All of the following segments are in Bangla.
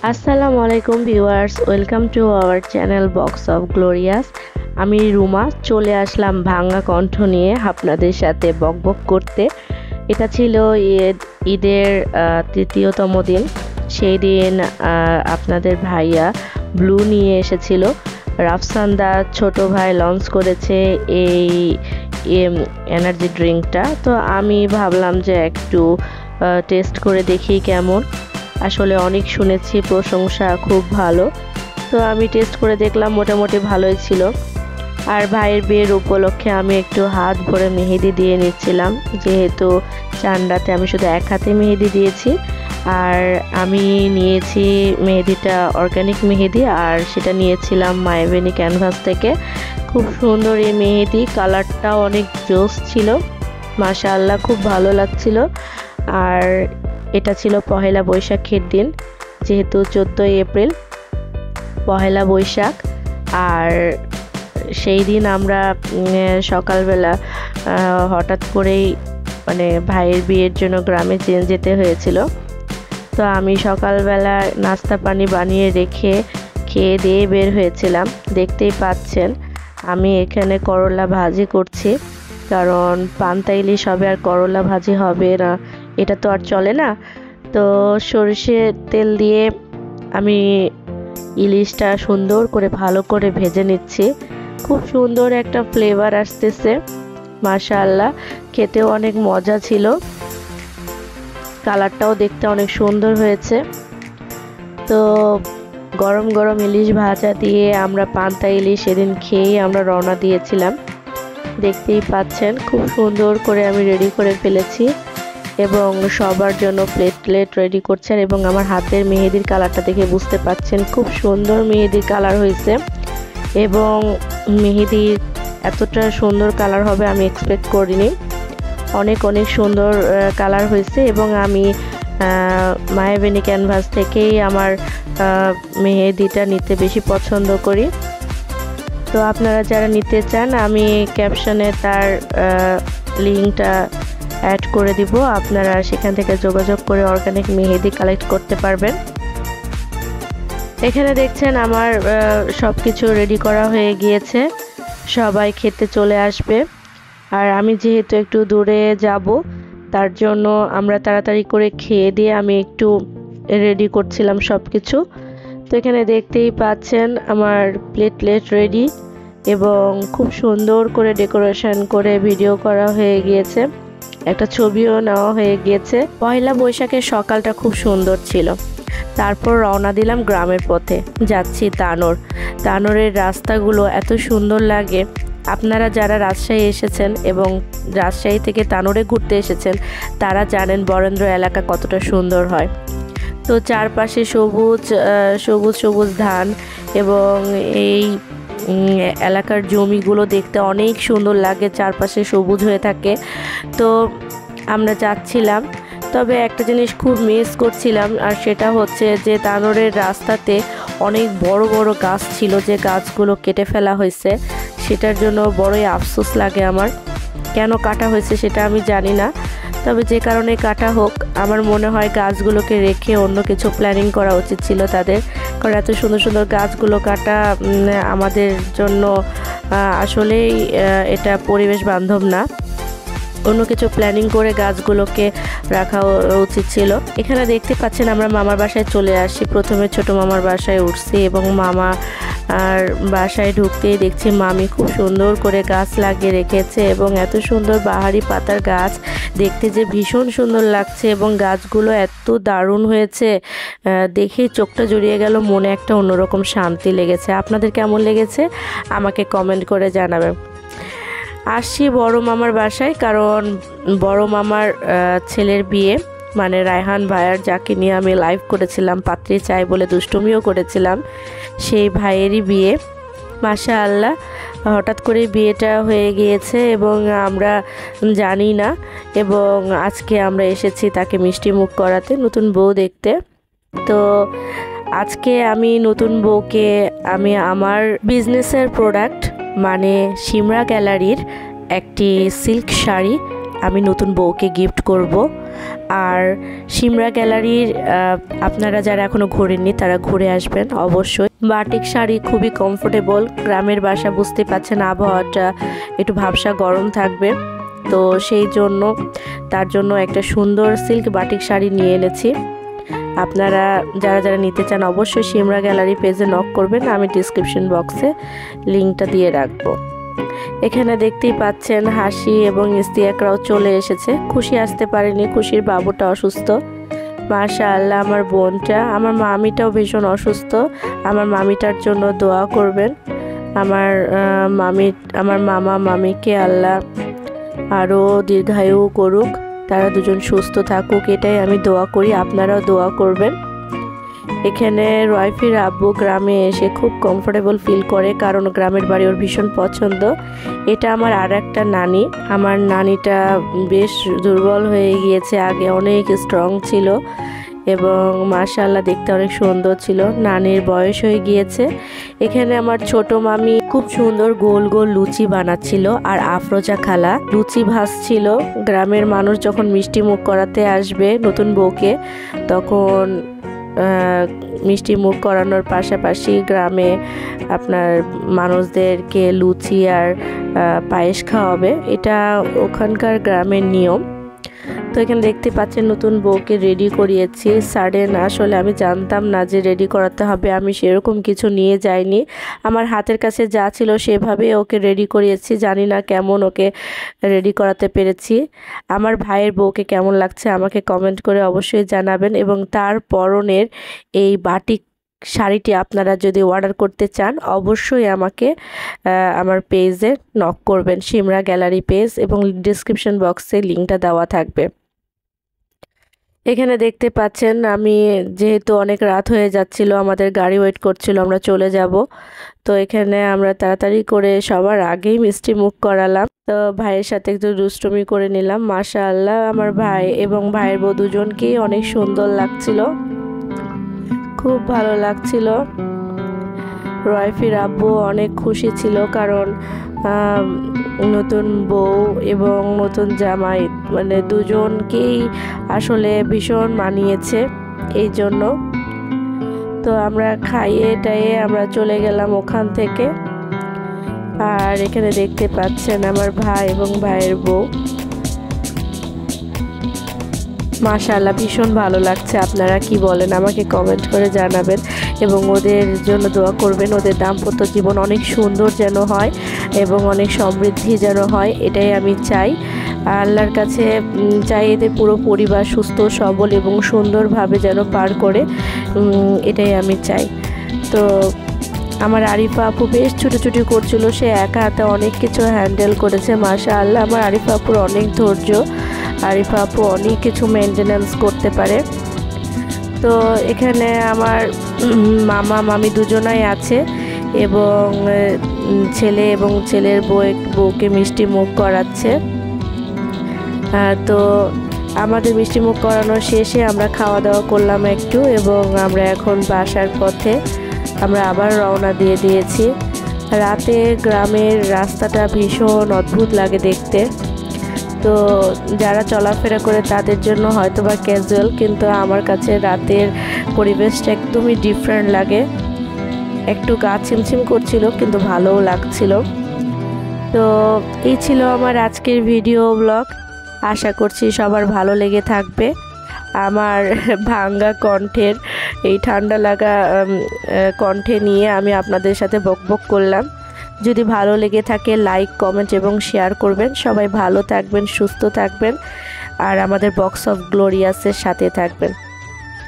আসসালামু আলাইকুম viewers, welcome to our channel box of glorious. আমি রুমা চলে আসলাম ভাঙা কণ্ঠ নিয়ে আপনাদের সাথে বকবক করতে। এটা ছিল ঈদের তৃতীয়তম দিন। সেই দিন আপনাদের ভাইয়া ব্লু নিয়ে এসেছিল। রাফসান্দা ছোট ভাই লঞ্চ করেছে এই এনার্জি ড্রিঙ্কটা। তো আমি ভাবলাম যে একটু টেস্ট করে দেখি কেমন। আসলে অনেক শুনেছি প্রশংসা খুব ভালো, তো আমি টেস্ট করে দেখলাম মোটামুটি ভালোই ছিল। আর ভাইয়ের বিয়ের উপলক্ষে আমি একটু হাত ভরে মেহেদি দিয়ে নিচ্ছিলাম, যেহেতু চান্ডাতে আমি শুধু এক হাতে মেহেদি দিয়েছি। আর আমি নিয়েছি মেহেদিটা অর্গানিক মেহেদি, আর সেটা নিয়েছিলাম মায়াবেনী ক্যানভাস থেকে। খুব সুন্দর এই মেহেদি, কালারটাও অনেক জোস ছিল, মাশাআল্লাহ খুব ভালো লাগছিল। আর এটা ছিল পহেলা বৈশাখের দিন, যেহেতু 14ই এপ্রিল পহেলা বৈশাখ। আর সেই দিন আমরা সকালবেলা হঠাৎ করেই ভাইয়ের বিয়ের জন্য গ্রামে যেতে হয়েছিল। তো আমি সকালবেলা নাস্তা পানি বানিয়ে রেখে খেয়ে দিয়ে বের হয়েছিলাম। দেখতেই পাচ্ছেন আমি এখানে করলা ভাজি করছি, কারণ পান্তা ইলিশ হবে আর করলা ভাজি হবে না, এটা তো আর চলে না। তো সরষের তেল দিয়ে আমি ইলিশটা সুন্দর করে ভালো করে ভেজে নিচ্ছি। খুব সুন্দর একটা ফ্লেভার আসতেছে, মাশাআল্লাহ খেতেও অনেক মজা ছিল, কালারটাও দেখতে অনেক সুন্দর হয়েছে। তো গরম গরম ইলিশ ভাজা দিয়ে আমরা পান্তা ইলিশ সেদিন খেয়ে আমরা রওনা দিয়েছিলাম। দেখতেই পাচ্ছেন খুব সুন্দর করে আমি রেডি করে ফেলেছি এবং সবার জন্য প্লেট রেডি করছেন। এবং আমার হাতের মেহেদির কালারটা দেখে বুঝতে পাচ্ছেন খুব সুন্দর মেহেদির কালার হয়েছে। এবং মেহেদির এতটা সুন্দর কালার হবে আমি এক্সপেক্ট করিনি, অনেক সুন্দর কালার হয়েছে। এবং আমি মায়াবেনী ক্যানভাস থেকেই আমার মেহেদিটা নিতে বেশি পছন্দ করি। তো আপনারা যারা নিতে চান আমি ক্যাপশনে তার লিঙ্কটা অ্যাড করে দিব, আপনারা সেখান থেকে যোগাযোগ করে অর্গানিক মেহেদি কালেক্ট করতে পারবেন। এখানে দেখছেন আমার সব কিছু রেডি করা হয়ে গিয়েছে, সবাই খেতে চলে আসবে। আর আমি যেহেতু একটু দূরে যাব, তার জন্য আমরা তাড়াতাড়ি করে খেয়ে দিয়ে আমি একটু রেডি করছিলাম সব কিছু। তো এখানে দেখতেই পাচ্ছেন আমার প্লেট রেডি এবং খুব সুন্দর করে ডেকোরেশন করে ভিডিও করা হয়ে গিয়েছে, একটা ছবিও নেওয়া হয়ে গিয়েছে। পয়লা বৈশাখের সকালটা খুব সুন্দর ছিল। তারপর রওনা দিলাম গ্রামের পথে, যাচ্ছি তানোরের রাস্তাগুলো এত সুন্দর লাগে। আপনারা যারা রাজশাহী এসেছেন এবং রাজশাহী থেকে তানোরে ঘুরতে এসেছেন তারা জানেন বরেন্দ্র এলাকা কতটা সুন্দর হয়। তো চারপাশে সবুজ ধান এবং এই এলাকার জমিগুলো দেখতে অনেক সুন্দর লাগে, চারপাশে সবুজ হয়ে থাকে। তো আমরা যাচ্ছিলাম, তবে একটা জিনিস খুব মিস করছিলাম, আর সেটা হচ্ছে যে তানোরের রাস্তাতে অনেক বড় বড় গাছ ছিল, যে গাছগুলো কেটে ফেলা হয়েছে। সেটার জন্য বড়ই আফসোস লাগে আমার, কেন কাটা হয়েছে সেটা আমি জানি না। তবে যে কারণে কাটা হোক, আমার মনে হয় গাছগুলোকে রেখে অন্য কিছু প্ল্যানিং করা উচিত ছিল তাদের, কারণ এত সুন্দর সুন্দর গাছগুলো কাটা আমাদের জন্য আসলেই এটা পরিবেশ বান্ধব না। অন্য কিছু প্ল্যানিং করে গাছগুলোকে রাখা উচিত ছিল। এখানে দেখতে পাচ্ছেন আমরা মামার বাসায় চলে আসি। প্রথমে ছোট মামার বাসায় উঠছি এবং মামা আর বাসায় ঢুকতেই দেখছি মামি খুব সুন্দর করে গাছ লাগিয়ে রেখেছে এবং এত সুন্দর বাহারি পাতার গাছ, দেখতে যে ভীষণ সুন্দর লাগছে এবং গাছগুলো এত দারুণ হয়েছে, দেখেই চোখটা জুড়িয়ে গেল, মনে একটা অন্যরকম শান্তি লেগেছে। আপনাদের কেমন লেগেছে আমাকে কমেন্ট করে জানাবেন। আসছি বড় মামার বাসায়, কারণ বড় মামার ছেলের বিয়ে, রায়হান ভাইয়ার, যাকে নিয়ে আমি লাইভ করেছিলাম, পাত্রী চাই বলে দুষ্টুমিও করেছিলাম, সেই ভাইয়েরই বিয়ে। মাশাআল্লাহ হঠাৎ করে বিয়েটা হয়ে গিয়েছে এবং আমরা জানি না, এবং আজকে আমরা এসেছি তাকে মিষ্টি মুখ করাতে, নতুন বউ দেখতে। তো আজকে আমি নতুন বউকে আমি আমার বিজনেসের প্রোডাক্ট শিমরা গ্যালারির একটি সিল্ক শাড়ি আমি নতুন বউকে গিফট করব। আর সিমরা গ্যালারির আপনারা যারা এখনও ঘোরেননি তারা ঘুরে আসবেন অবশ্যই। বাটিক শাড়ি খুবই কমফোর্টেবল। গ্রামের বাসা, বুঝতে পারছেন আবহাওয়াটা একটু ভাবসা গরম থাকবে, তো সেই জন্য তার জন্য একটা সুন্দর সিল্ক বাটিক শাড়ি নিয়ে এনেছি। আপনারা যারা যারা নিতে চান অবশ্যই সিমরা গ্যালারি পেজে নক করবেন, আমি ডিসক্রিপশন বক্সে লিঙ্কটা দিয়ে রাখবো। এখানে দেখতেই পাচ্ছেন হাসি এবং ইস্তিয়াকরাও চলে এসেছে। খুশি আসতে পারেনি, খুশির বাবুটা অসুস্থ। মাশাআল্লাহ আমার বোনটা, আমার মামিটাও ভীষণ অসুস্থ। আমার মামিটার জন্য দোয়া করবেন। আমার মামা মামিকে আল্লাহ আরও দীর্ঘায়ু করুক, তারা দুজন সুস্থ থাকুক, এটাই আমি দোয়া করি। আপনারাও দোয়া করবেন। এখানে রাইফির আব্বু গ্রামে এসে খুব কমফোর্টেবল ফিল করে, কারণ গ্রামের বাড়ি ওর ভীষণ পছন্দ। এটা আমার আর একটা নানি। আমার নানিটা বেশ দুর্বল হয়ে গিয়েছে, আগে অনেক স্ট্রং ছিল এবং মাশাআল্লাহ দেখতে অনেক সুন্দর ছিল। নানির বয়স হয়ে গিয়েছে। এখানে আমার ছোট মামি খুব সুন্দর গোল গোল লুচি বানাচ্ছিল, আর আফরোজা খালা লুচি ভাজছিল। গ্রামের মানুষ যখন মিষ্টি মুখ করাতে আসবে নতুন বউকে, তখন মিষ্টি মুখ করানোর পাশাপাশি গ্রামে আপনার মানুষদেরকে লুচি আর পায়েস খাওয়াবে, এটা ওখানকার গ্রামের নিয়ম। তো এখানে দেখতে পাচ্ছেন নতুন বউকে রেডি করিয়েছি। সাডেন আসলে আমি জানতাম না যে রেডি করাতে হবে, আমি সেরকম কিছু নিয়ে যাইনি। আমার হাতের কাছে যা ছিল সেভাবে ওকে রেডি করিয়েছি। জানি না কেমন ওকে রেডি করাতে পেরেছি। আমার ভাইয়ের বউকে কেমন লাগছে আমাকে কমেন্ট করে অবশ্যই জানাবেন। এবং তার পরনের এই বাটিক শাড়িটি আপনারা যদি অর্ডার করতে চান অবশ্যই আমাকে আমার পেজে নক করবেন, সিমরা গ্যালারি পেজ, এবং ডিসক্রিপশন বক্সে লিঙ্কটা দেওয়া থাকবে। এখানে দেখতে পাচ্ছেন আমি যেহেতু অনেক রাত হয়ে যাচ্ছিল, আমাদের গাড়ি ওয়েট করছিল, আমরা চলে যাব। তো এখানে আমরা তাড়াতাড়ি করে সবার আগেই মিষ্টি মুখ করালাম। তো ভাইয়ের সাথে একটু দুষ্টুমি করে নিলাম। মাশাআল্লাহ আমার ভাই এবং ভাইয়ের বউ দুজনকেই অনেক সুন্দর লাগছিল, খুব ভালো লাগছিল। রাইফির আব্বু অনেক খুশি ছিল, কারণ নতুন বউ এবং নতুন জামাই মানে দুজনকেই আসলে ভীষণ মানিয়েছে এই জন্য। তো আমরা খাইয়ে টাইয়ে আমরা চলে গেলাম ওখান থেকে। আর এখানে দেখতে পাচ্ছেন আমার ভাই এবং ভাইয়ের বউ, মাশাআল্লাহ ভীষণ ভালো লাগছে। আপনারা কি বলেন আমাকে কমেন্ট করে জানাবেন এবং ওদের জন্য দোয়া করবেন। ওদের দাম্পত্য জীবন অনেক সুন্দর যেন হয় এবং অনেক সমৃদ্ধি যেন হয়, এটাই আমি চাই। আল্লাহর কাছে চাই এদের পুরো পরিবার সুস্থ সবল এবং সুন্দরভাবে যেন পার করে, এটাই আমি চাই। তো আমার আরিফা আপু বেশ ছুটোছুটি করছিল, সে একা হাতে অনেক কিছু হ্যান্ডেল করেছে। মাশাআল্লাহ আমার আরিফা আপুর অনেক ধৈর্য, আরিফা আপু অনেক কিছু মেনটেন্যান্স করতে পারে। তো এখানে আমার মামা মামি দুজনাই আছে এবং ছেলে এবং ছেলের বউকে মিষ্টি মুখ করাচ্ছে। তো আমাদের মিষ্টি মুখ করানোর শেষে আমরা খাওয়া দাওয়া করলাম একটু, এবং আমরা এখন বাসার পথে আমরা আবার রওনা দিয়ে দিয়েছি। রাতে গ্রামের রাস্তাটা ভীষণ অদ্ভুত লাগে দেখতে। তো যারা চলাফেরা করে তাদের জন্য হয়তো বা ক্যাজুয়াল, কিন্তু আমার কাছে রাতের পরিবেশটা একদমই ডিফারেন্ট লাগে। একটু গা ছিমছিম করছিল কিন্তু ভালোও লাগছিল। তো এই ছিল আমার আজকের ভিডিও ব্লগ। আশা করছি সবার ভালো লেগে থাকবে। আমার ভাঙ্গা কণ্ঠের এই ঠান্ডা লাগা কণ্ঠে নিয়ে আমি আপনাদের সাথে বকবক করলাম। যদি ভালো লেগে থাকে লাইক কমেন্ট এবং শেয়ার করবেন। সবাই ভালো থাকবেন, সুস্থ থাকবেন, আর আমাদের বক্স অফ গ্লোরিয়াসের সাথে থাকবেন।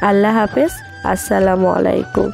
আল্লাহ হাফেজ, আসসালামু আলাইকুম।